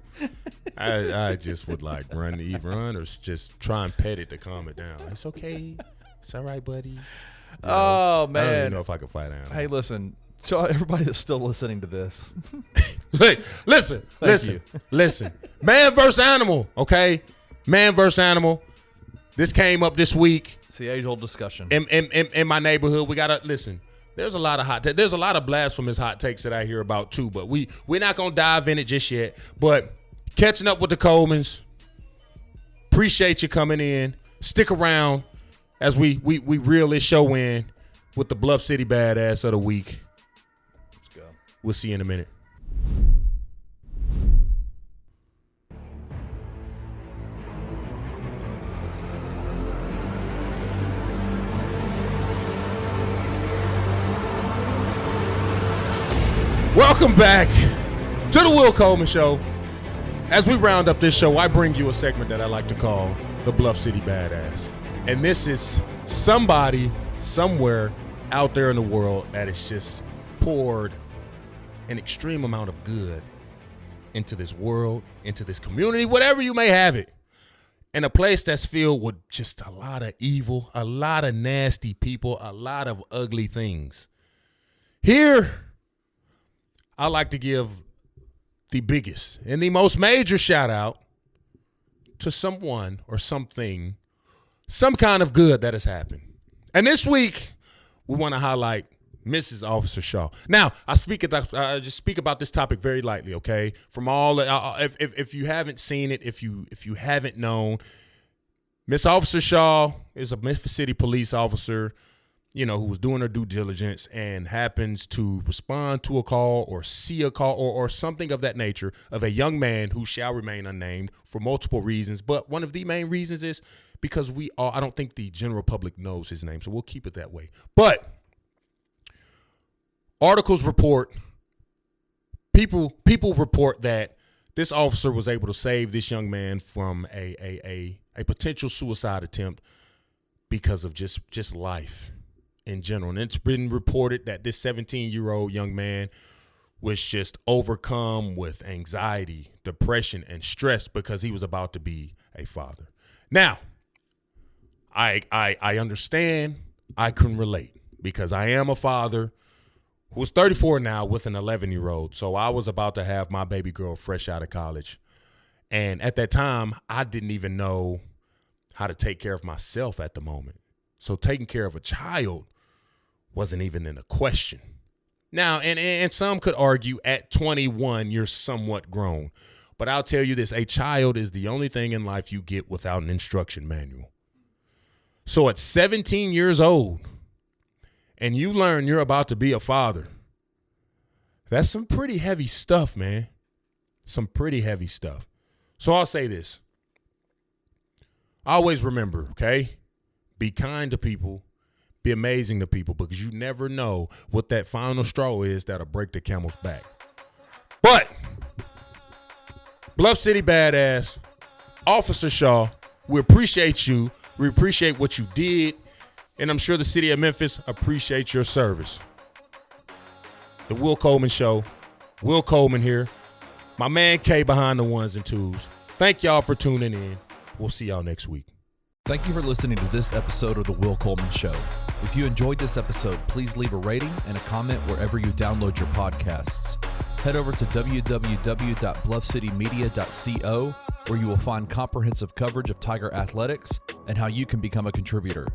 I just would like run or just try and pet it to calm it down. It's okay. It's all right, buddy. Oh, I don't man. even know if I could fight an animal. Hey, listen. So everybody that's still listening to this. Listen. Man versus animal, okay? Man versus animal. This came up this week. It's the age-old discussion. In my neighborhood, we gotta listen. There's a lot of there's a lot of blasphemous hot takes that I hear about too, but we're not gonna dive in it just yet. But catching up with the Colemans, appreciate you coming in. Stick around as we reel this show in with the Bluff City Bad Ass of the week. Let's go. We'll see you in a minute. Welcome back to the Will Coleman Show. As we round up this show, I bring you a segment that I like to call the Bluff City Bad Ass. And this is somebody, somewhere out there in the world that has just poured an extreme amount of good into this world, into this community, whatever you may have it. In a place that's filled with just a lot of evil, a lot of nasty people, a lot of ugly things. Here, I like to give the biggest and the most major shout out to someone or something, some kind of good that has happened. And this week, we want to highlight Mrs. Officer Shaw. Now, I just speak about this topic very lightly, okay? From all, if you haven't seen it, if you haven't known, Miss Officer Shaw is a Memphis City police officer, who was doing her due diligence and happens to respond to a call or see a call or something of that nature of a young man who shall remain unnamed for multiple reasons. But one of the main reasons is because I don't think the general public knows his name, so we'll keep it that way. But articles report, people report that this officer was able to save this young man from a potential suicide attempt because of just life in general. And it's been reported that this 17-year-old young man was just overcome with anxiety, depression, and stress because he was about to be a father. Now, I understand, I can relate because I am a father who's 34 now with an 11-year-old. So I was about to have my baby girl fresh out of college. And at that time, I didn't even know how to take care of myself at the moment. So taking care of a child wasn't even in the question. Now, and some could argue at 21, you're somewhat grown. But I'll tell you this, a child is the only thing in life you get without an instruction manual. So at 17 years old, and you learn you're about to be a father, that's some pretty heavy stuff, man. Some pretty heavy stuff. So I'll say this. Always remember, okay? Be kind to people. Be amazing to people because you never know what that final straw is that'll break the camel's back. But Bluff City Bad Ass, Officer Shaw, we appreciate you. We appreciate what you did. And I'm sure the city of Memphis appreciates your service. The Will Coleman Show. Will Coleman here. My man K behind the ones and twos. Thank y'all for tuning in. We'll see y'all next week. Thank you for listening to this episode of The Will Coleman Show. If you enjoyed this episode, please leave a rating and a comment wherever you download your podcasts. Head over to www.bluffcitymedia.co, where you will find comprehensive coverage of Tiger athletics and how you can become a contributor.